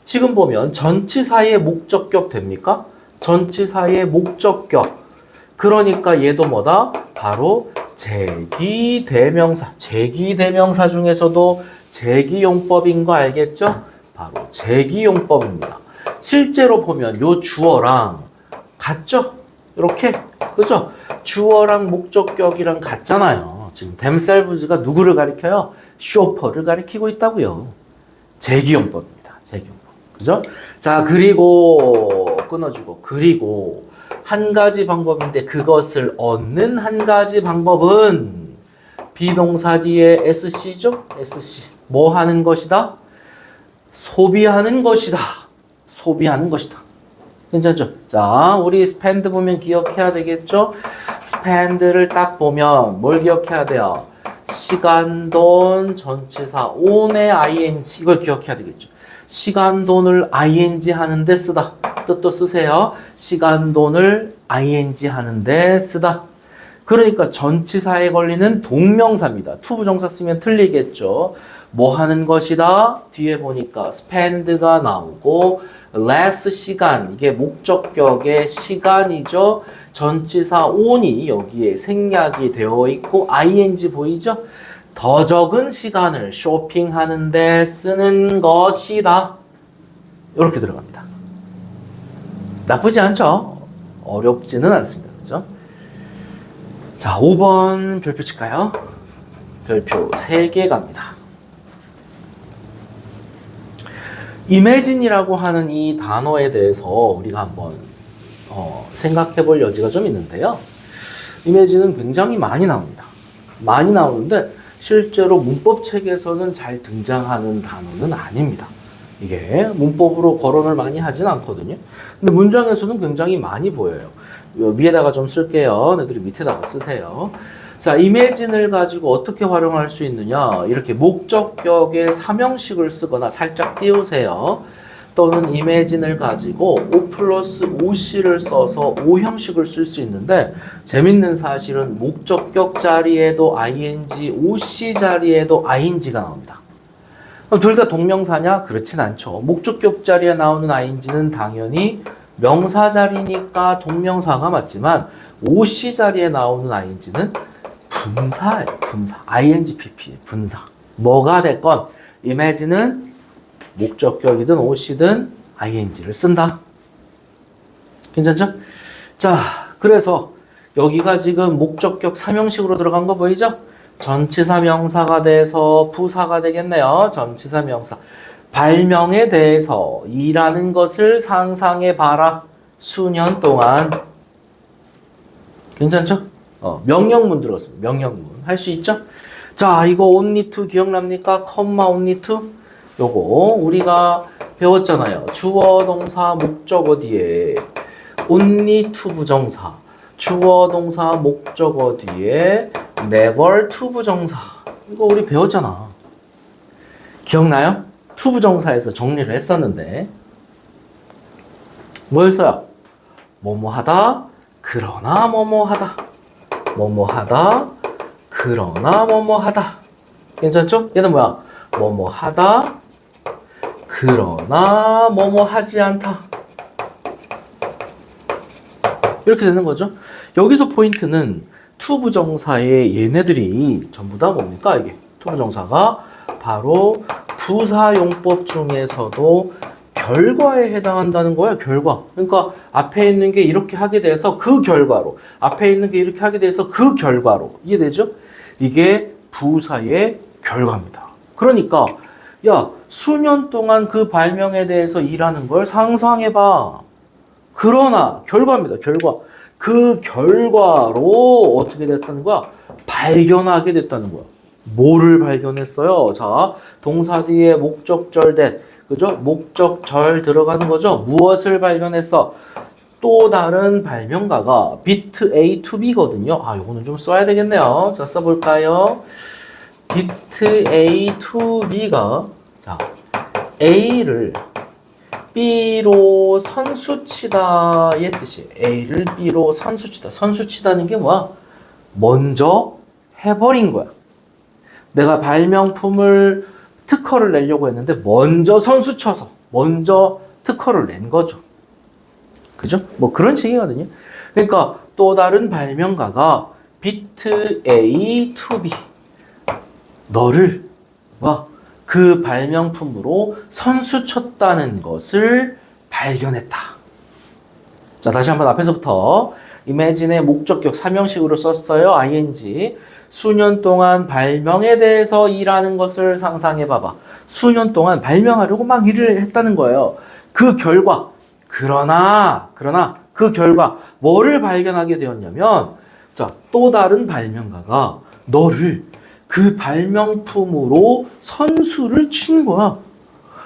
지금 보면 전치사의 목적격 됩니까? 전치사의 목적격. 그러니까 얘도 뭐다? 바로 제기대명사. 제기대명사 중에서도 제기용법인 거 알겠죠? 바로 제기용법입니다. 실제로 보면 요 주어랑 같죠? 이렇게. 그죠? 주어랑 목적격이랑 같잖아요. 지금 themselves가 누구를 가리켜요? 쇼퍼를 가리키고 있다고요. 제기용법입니다. 제기용법. 그죠? 자, 그리고 끊어주고 그리고 한 가지 방법인데 그것을 얻는 한 가지 방법은 비동사 뒤에 SC죠? SC. 뭐 하는 것이다? 소비하는 것이다. 소비하는 것이다. 괜찮죠? 자, 우리 spend 보면 기억해야 되겠죠? spend를 딱 보면 뭘 기억해야 돼요? 시간, 돈, 전치사, own의 ing. 이걸 기억해야 되겠죠? 시간, 돈을 ing 하는데 쓰다. 뜻도 쓰세요. 시간, 돈을 ing 하는데 쓰다. 그러니까 전치사에 걸리는 동명사입니다. 투부정사 쓰면 틀리겠죠. 뭐 하는 것이다? 뒤에 보니까 spend가 나오고 less 시간, 이게 목적격의 시간이죠. 전치사 own이 여기에 생략이 되어 있고 ing 보이죠? 더 적은 시간을 쇼핑하는데 쓰는 것이다. 이렇게 들어갑니다. 나쁘지 않죠? 어렵지는 않습니다. 그죠? 자, 5번 별표 칠까요? 별표 3개 갑니다. imagine이라고 하는 이 단어에 대해서 우리가 한번 생각해 볼 여지가 좀 있는데요. imagine은 굉장히 많이 나옵니다. 많이 나오는데 실제로 문법책에서는 잘 등장하는 단어는 아닙니다. 이게 문법으로 거론을 많이 하진 않거든요. 근데 문장에서는 굉장히 많이 보여요. 위에다가 좀 쓸게요. 너희들이 밑에다가 쓰세요. 자, imagine을 가지고 어떻게 활용할 수 있느냐? 이렇게 목적격의 삼형식을 쓰거나 살짝 띄우세요. 또는 imagine을 가지고 O 플러스 OC를 써서 O형식을 쓸 수 있는데 재밌는 사실은 목적격 자리에도 ing, OC 자리에도 ing가 나옵니다. 그럼 둘 다 동명사냐? 그렇진 않죠. 목적격 자리에 나오는 ing는 당연히 명사 자리니까 동명사가 맞지만 OC 자리에 나오는 ing는 분사예요. 분사. INGPP. 분사. 뭐가 됐건 imagine은 목적격이든 OC든 ing를 쓴다. 괜찮죠? 자, 그래서 여기가 지금 목적격 삼형식으로 들어간 거 보이죠? 전치사 명사가 돼서 부사가 되겠네요. 전치사 명사. 발명에 대해서 일하는 것을 상상해 봐라. 수년 동안. 괜찮죠? 명령문 들었습니다. 명령문. 할 수 있죠? 자, 이거 only to 기억납니까? comma only to? 요거 우리가 배웠잖아요. 주어, 동사, 목적어 뒤에 only to 부정사. 주어, 동사, 목적어 뒤에 never to 부정사. 이거 우리 배웠잖아. 기억나요? to 부정사에서 정리를 했었는데 뭐였어요? 뭐뭐하다, 그러나 뭐뭐하다. 뭐뭐하다, 그러나 뭐뭐하다. 괜찮죠? 얘는 뭐야? 뭐뭐하다, 그러나 뭐뭐하지 않다. 이렇게 되는 거죠. 여기서 포인트는 투부정사의 얘네들이 전부 다 뭡니까? 이게 투부정사가 바로 부사용법 중에서도 결과에 해당한다는 거야. 결과. 그러니까 앞에 있는 게 이렇게 하게 돼서 그 결과로, 앞에 있는 게 이렇게 하게 돼서 그 결과로. 이해되죠? 이게 부사의 결과입니다. 그러니까 야, 수년 동안 그 발명에 대해서 일하는 걸 상상해봐. 그러나 결과입니다. 결과. 그 결과로 어떻게 됐다는 거야? 발견하게 됐다는 거야. 뭐를 발견했어요? 자, 동사 뒤에 목적절 that. 그죠? 목적절 들어가는 거죠? 무엇을 발견했어? 또 다른 발명가가 bit A to B거든요. 아, 요거는 좀 써야 되겠네요. 자, 써볼까요? 비트 A to B가 자, A를 B로 선수치다의 뜻이에요. A를 B로 선수치다. 선수치다는 게 뭐야? 먼저 해버린 거야. 내가 발명품을 특허를 내려고 했는데 먼저 선수쳐서 먼저 특허를 낸 거죠. 그죠? 뭐 그런 식이거든요. 그러니까 또 다른 발명가가 비트 A to B 너를 그 발명품으로 선수쳤다는 것을 발견했다. 자, 다시 한번 앞에서부터 imagine의 목적격 3형식으로 썼어요. ing. 수년 동안 발명에 대해서 일하는 것을 상상해봐봐. 수년 동안 발명하려고 막 일을 했다는 거예요. 그 결과, 그러나 그 결과 뭐를 발견하게 되었냐면, 자, 또 다른 발명가가 너를 그 발명품으로 선수를 친 거야.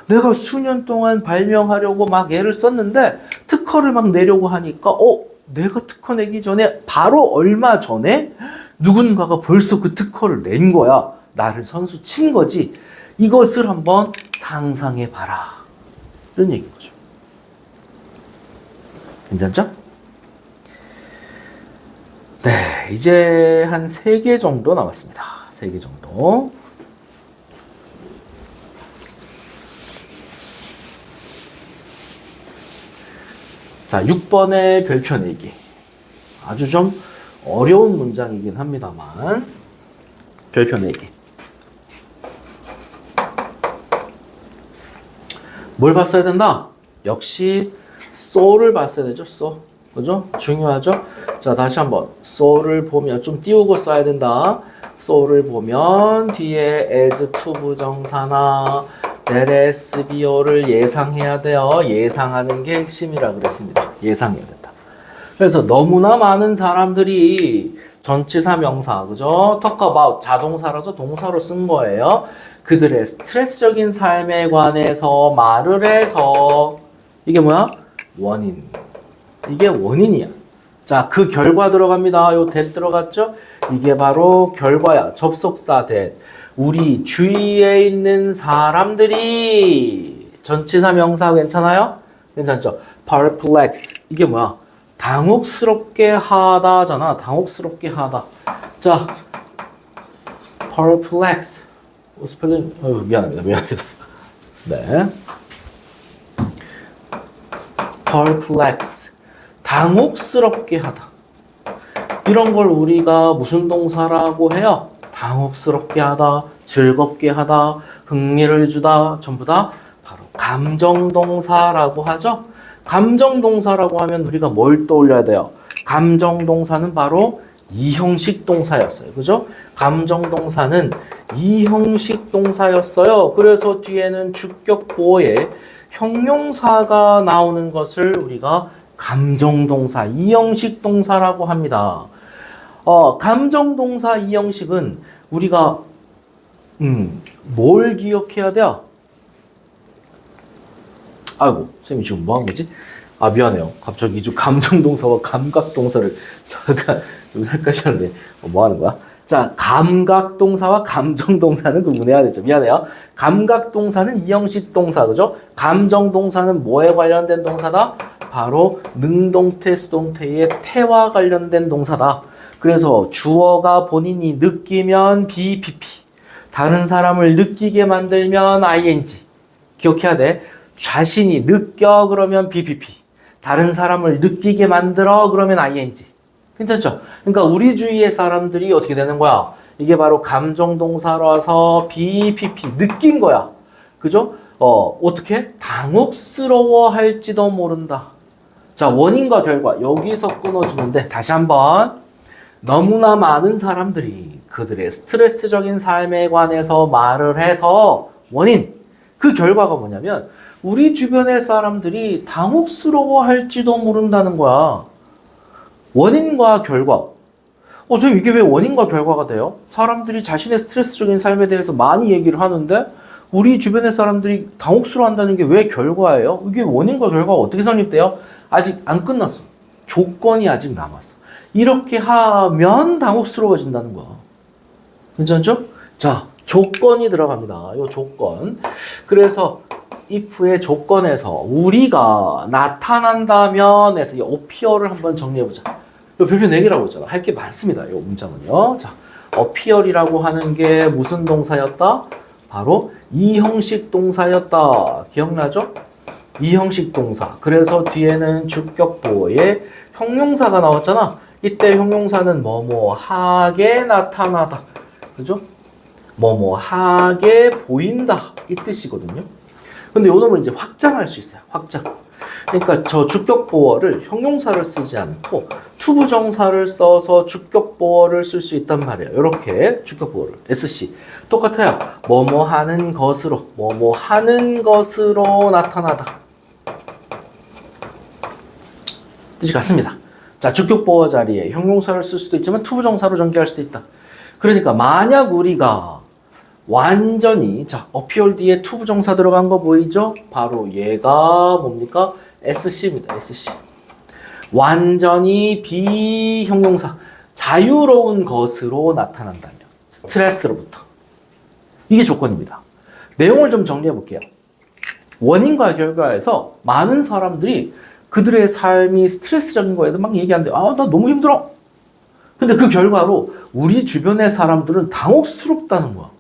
내가 수년 동안 발명하려고 막 애를 썼는데 특허를 막 내려고 하니까 내가 특허 내기 전에 바로 얼마 전에 누군가가 벌써 그 특허를 낸 거야. 나를 선수 친 거지. 이것을 한번 상상해 봐라. 이런 얘기인 거죠. 괜찮죠? 네, 이제 한 3개 정도 남았습니다. 3개 정도. 자, 6번의 별표 내기. 아주 좀 어려운 문장이긴 합니다만, 별표 내기. 뭘 봤어야 된다? 역시 so를 봤어야 되죠, so. 그죠? 중요하죠? 자, 다시 한번 so를 보면 좀 띄우고 써야 된다. so를 보면 뒤에 as to 부정사나 that SBO를 예상해야 돼요. 예상하는 게 핵심이라 그랬습니다. 예상해야 된다. 그래서 너무나 많은 사람들이 전치사 명사, 그죠? talk about 자동사라서 동사로 쓴 거예요. 그들의 스트레스적인 삶에 관해서 말을 해서 이게 뭐야? 원인. 이게 원인이야. 자, 그 결과 들어갑니다. 요 that 들어갔죠? 이게 바로 결과야. 접속사 that. 우리 주위에 있는 사람들이 전치사 명사 괜찮아요? 괜찮죠? perplex. 이게 뭐야? 당혹스럽게 하다잖아. 당혹스럽게 하다. 자, perplex. 스펠링, 미안합니다. 네. perplex. 당혹스럽게 하다. 이런 걸 우리가 무슨 동사라고 해요? 당혹스럽게 하다, 즐겁게 하다, 흥미를 주다, 전부 다 바로 감정동사라고 하죠. 감정동사라고 하면 우리가 뭘 떠올려야 돼요? 감정동사는 바로 이형식 동사였어요. 그죠? 감정동사는 이형식 동사였어요. 그래서 뒤에는 주격보에 형용사가 나오는 것을 우리가 감정동사, 이형식 동사라고 합니다. 감정동사 이형식은 우리가 뭘 기억해야 돼요? 아이고, 쌤이 지금 뭐 한 거지? 아, 미안해요. 갑자기 좀 감정동사와 감각동사를 잠깐 헷갈렸는데 뭐 하는 거야? 자, 감각동사와 감정동사는 구분해야 되죠. 미안해요. 감각동사는 이형식 동사, 그죠? 감정동사는 뭐에 관련된 동사다? 바로 능동태, 수동태의 태와 관련된 동사다. 그래서 주어가 본인이 느끼면 BPP, 다른 사람을 느끼게 만들면 ING. 기억해야 돼. 자신이 느껴 그러면 BPP, 다른 사람을 느끼게 만들어 그러면 ING. 괜찮죠? 그러니까 우리 주위의 사람들이 어떻게 되는 거야? 이게 바로 감정동사라서 BPP, 느낀 거야. 그죠? 어떻게? 당혹스러워할지도 모른다. 자, 원인과 결과 여기서 끊어주는데 다시 한번 너무나 많은 사람들이 그들의 스트레스적인 삶에 관해서 말을 해서 원인, 그 결과가 뭐냐면 우리 주변의 사람들이 당혹스러워할지도 모른다는 거야. 원인과 결과. 선생님, 이게 왜 원인과 결과가 돼요? 사람들이 자신의 스트레스적인 삶에 대해서 많이 얘기를 하는데 우리 주변의 사람들이 당혹스러워한다는 게 왜 결과예요? 이게 원인과 결과가 어떻게 성립돼요? 아직 안 끝났어. 조건이 아직 남았어. 이렇게 하면 당혹스러워진다는 거야. 괜찮죠? 자, 조건이 들어갑니다. 요 조건. 그래서 if의 조건에서 우리가 나타난다면 해서 이 appear를 한번 정리해보자. 요 별표 4개라고 했잖아. 할 게 많습니다. 요 문장은요. 자, appear이라고 하는 게 무슨 동사였다? 바로 이형식 동사였다. 기억나죠? 이형식 동사. 그래서 뒤에는 주격보어에 형용사가 나왔잖아. 이때 형용사는 뭐뭐하게 나타나다. 그죠? 뭐뭐하게 보인다. 이 뜻이거든요. 근데 요 놈을 이제 확장할 수 있어요. 확장. 그러니까 저 주격보어를 형용사를 쓰지 않고 투부정사를 써서 주격보어를 쓸 수 있단 말이에요. 이렇게 주격보어를 SC 똑같아요. 뭐뭐 하는 것으로 뭐뭐 하는 것으로 나타나다. 뜻이 같습니다. 자, 주격보어 자리에 형용사를 쓸 수도 있지만 투부정사로 전개할 수도 있다. 그러니까 만약 우리가 완전히 자 appear 뒤에 투부정사 들어간 거 보이죠? 바로 얘가 뭡니까? SC입니다. SC. 완전히 비형용사 자유로운 것으로 나타난다면 스트레스로부터 이게 조건입니다. 내용을 좀 정리해 볼게요. 원인과 결과에서 많은 사람들이 그들의 삶이 스트레스적인 거에도 막 얘기하는데 아, 나 너무 힘들어. 근데 그 결과로 우리 주변의 사람들은 당혹스럽다는 거야.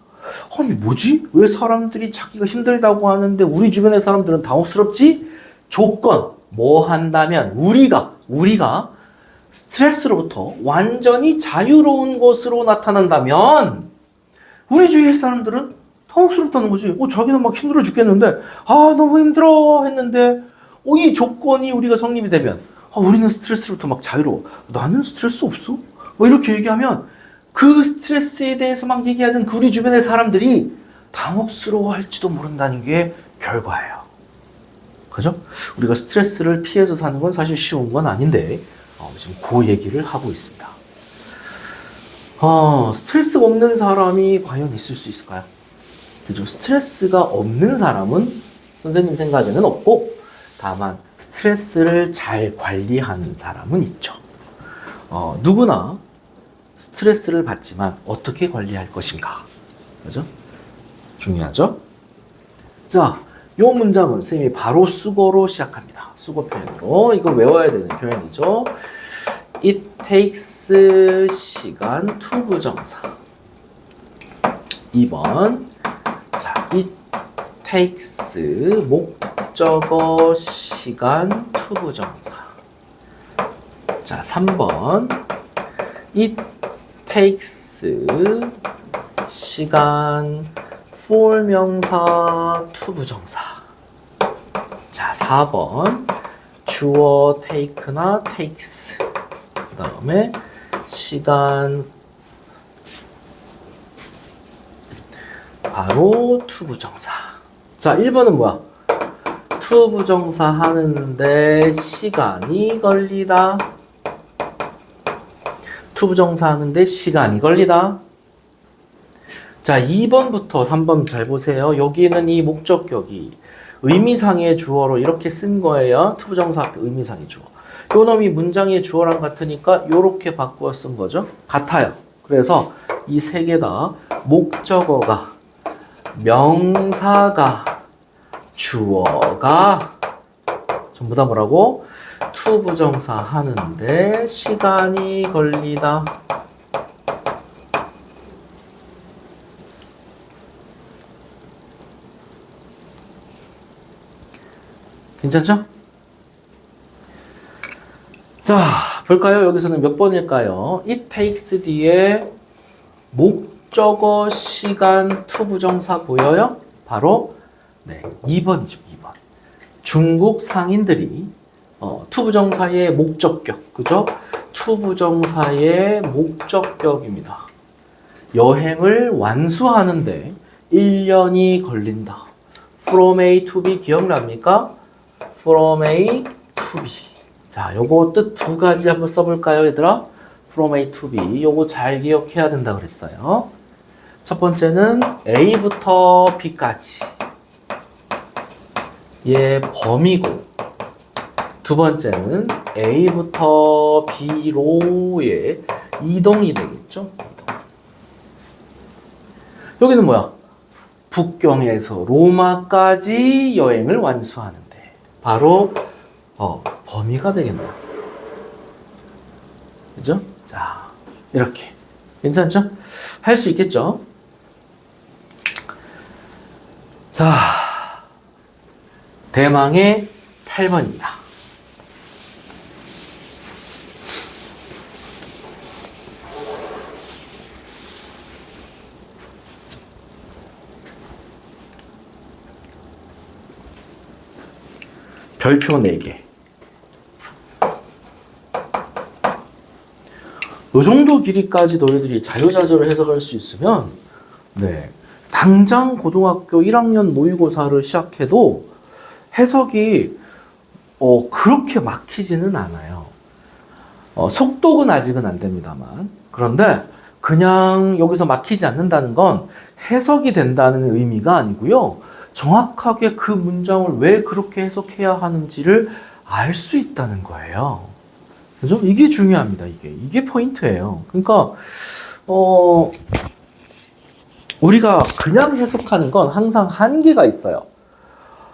아니 뭐지? 왜 사람들이 자기가 힘들다고 하는데 우리 주변의 사람들은 당혹스럽지? 조건 뭐 한다면 우리가 스트레스로부터 완전히 자유로운 것으로 나타난다면 우리 주위의 사람들은 당혹스럽다는 거지. 자기는 막 힘들어 죽겠는데 아 너무 힘들어 했는데 이 조건이 우리가 성립이 되면 우리는 스트레스로부터 막 자유로워. 나는 스트레스 없어? 이렇게 얘기하면 그 스트레스에 대해서 막 얘기하던 그 우리 주변의 사람들이 당혹스러워할지도 모른다는 게 결과예요. 그죠? 우리가 스트레스를 피해서 사는 건 사실 쉬운 건 아닌데 지금 그 얘기를 하고 있습니다. 스트레스가 없는 사람이 과연 있을 수 있을까요? 그죠? 스트레스가 없는 사람은 선생님 생각에는 없고 다만 스트레스를 잘 관리하는 사람은 있죠. 누구나 스트레스를 받지만 어떻게 관리할 것인가. 그죠? 중요하죠? 자, 요 문장은 선생님이 바로 수거로 시작합니다. 수거 표현으로. 이거 외워야 되는 표현이죠. It takes 시간 투부정사. 2번. 자, it takes 목적어 시간 투부정사. 자, 3번. It takes 시간 for 명사 투부정사. 자, 4번 주어 take나 takes 그 다음에 시간 바로 투부정사. 자, 1번은 뭐야? 투부정사 하는데 시간이 걸리다. 투부정사 하는데 시간이 걸리다. 자, 2번부터 3번 잘 보세요. 여기는 이 목적격이 의미상의 주어로 이렇게 쓴 거예요. 투부정사 앞에 의미상의 주어. 요 놈이 문장의 주어랑 같으니까 요렇게 바꾸어 쓴 거죠. 같아요. 그래서 이 세 개 다 목적어가, 명사가, 주어가 전부 다 뭐라고? 투부정사 하는데 시간이 걸리다. 괜찮죠? 자, 볼까요? 여기서는 몇 번일까요? It takes 뒤에 목적어 시간 투부정사 보여요? 바로 2번이죠. 2번. 중국 상인들이 투부정사의 목적격, 그죠? 투부정사의 목적격입니다. 여행을 완수하는데 1년이 걸린다. From A to B 기억납니까? From A to B. 자, 요거 뜻 두 가지 한번 써볼까요, 얘들아? From A to B. 요거 잘 기억해야 된다 그랬어요. 첫 번째는 A부터 B까지. 얘 범위고, 두 번째는 A부터 B로의 이동이 되겠죠? 이동. 여기는 뭐야? 북경에서 로마까지 여행을 완수하는데 바로 범위가 되겠네요. 그죠? 자, 이렇게. 괜찮죠? 할 수 있겠죠? 자, 대망의 8번입니다. 별표 4개. 요 정도 길이까지 너희들이 자유자재로 해석할 수 있으면, 네. 당장 고등학교 1학년 모의고사를 시작해도 해석이, 그렇게 막히지는 않아요. 속독은 아직은 안 됩니다만. 그런데 그냥 여기서 막히지 않는다는 건 해석이 된다는 의미가 아니고요. 정확하게 그 문장을 왜 그렇게 해석해야 하는지를 알 수 있다는 거예요. 그죠? 이게 중요합니다. 이게 포인트예요. 그러니까 우리가 그냥 해석하는 건 항상 한계가 있어요.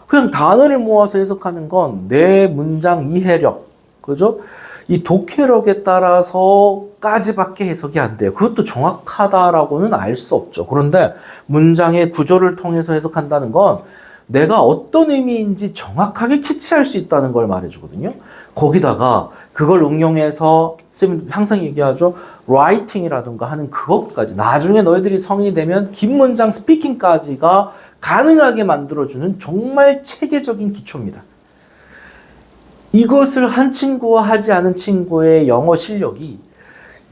그냥 단어를 모아서 해석하는 건 내 문장 이해력, 그죠? 이 독해력에 따라서까지밖에 해석이 안 돼요. 그것도 정확하다라고는 알 수 없죠. 그런데 문장의 구조를 통해서 해석한다는 건 내가 어떤 의미인지 정확하게 캐치할 수 있다는 걸 말해주거든요. 거기다가 그걸 응용해서 쌤이 항상 얘기하죠. 라이팅이라든가 하는 그것까지 나중에 너희들이 성인이 되면 긴 문장 스피킹까지가 가능하게 만들어주는 정말 체계적인 기초입니다. 이것을 한 친구와 하지 않은 친구의 영어 실력이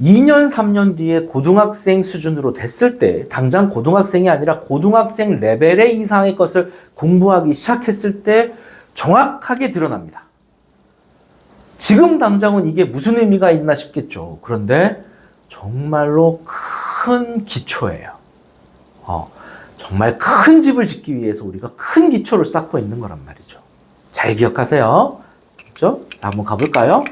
2년, 3년 뒤에 고등학생 수준으로 됐을 때, 당장 고등학생이 아니라 고등학생 레벨의 이상의 것을 공부하기 시작했을 때 정확하게 드러납니다. 지금 당장은 이게 무슨 의미가 있나 싶겠죠. 그런데 정말로 큰 기초예요. 정말 큰 집을 짓기 위해서 우리가 큰 기초를 쌓고 있는 거란 말이죠. 잘 기억하세요. 그렇죠? 한번 가볼까요?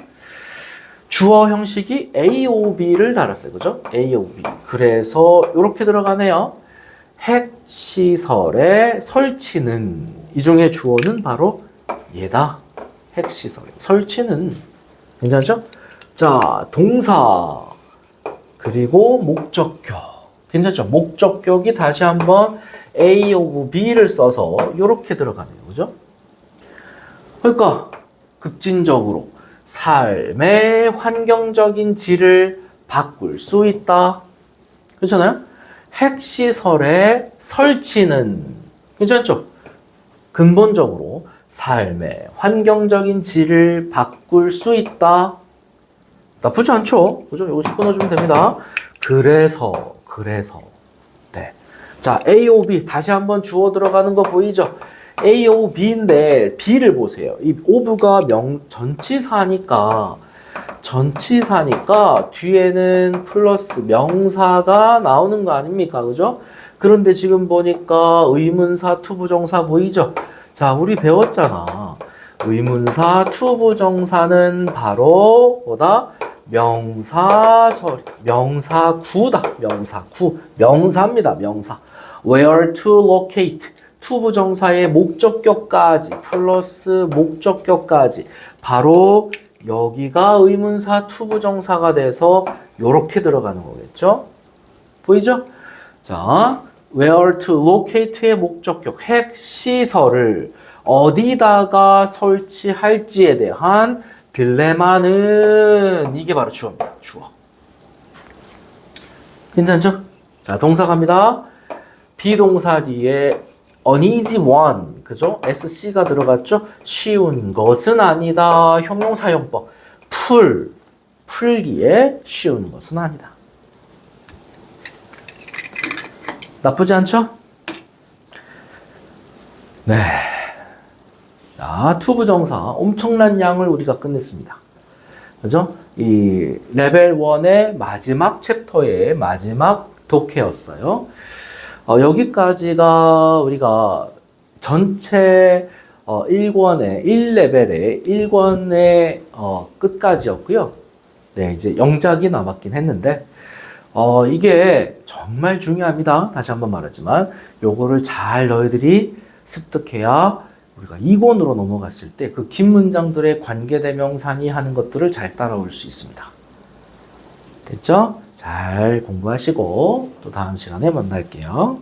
주어 형식이 AOB를 달았어요. 그죠? AOB. 그래서 이렇게 들어가네요. 핵시설의 설치는, 이 중에 주어는 바로 얘다. 핵시설. 설치는. 괜찮죠? 자, 동사. 그리고 목적격. 괜찮죠? 목적격이 다시 한번 A of B를 써서 이렇게 들어가네요. 그죠? 그러니까 급진적으로 삶의 환경적인 질을 바꿀 수 있다. 괜찮아요? 핵시설의 설치는, 괜찮죠? 근본적으로 삶의 환경적인 질을 바꿀 수 있다. 나쁘지 않죠? 그죠? 이거 끊어주면 됩니다. 그래서. 네. 자, A, O, B. 다시 한번 주어 들어가는 거 보이죠? A, O, B인데, B를 보세요. 이 of가 전치사니까 뒤에는 플러스 명사가 나오는 거 아닙니까? 그죠? 그런데 지금 보니까 의문사, 투부정사 보이죠? 자, 우리 배웠잖아. 의문사, 투부정사는 바로 뭐다? 명사구다. 명사입니다. 명사. Where to locate. 투부정사의 목적격까지 플러스 목적격까지 바로 여기가 의문사 투부정사가 돼서 이렇게 들어가는 거겠죠? 보이죠? 자, where to locate의 목적격 핵시설을 어디다가 설치할지에 대한 딜레마는 이게 바로 주어입니다. 주어. 괜찮죠? 자, 동사 갑니다. 비동사 뒤에 uneasy one, 그죠? SC가 들어갔죠? 쉬운 것은 아니다. 형용사용법. 풀기에 쉬운 것은 아니다. 나쁘지 않죠? 네. 자, 투부정사 엄청난 양을 우리가 끝냈습니다. 그죠? 이 레벨 1의 마지막 챕터의 마지막 독해였어요. 여기까지가 우리가 전체 1권의 1레벨의 1권의 끝까지였고요. 네, 이제 영작이 남았긴 했는데 이게 정말 중요합니다. 다시 한번 말하지만 요거를 잘 너희들이 습득해야 우리가 이권으로 넘어갔을 때 그 긴 문장들의 관계대명사니 하는 것들을 잘 따라올 수 있습니다. 됐죠? 잘 공부하시고 또 다음 시간에 만날게요.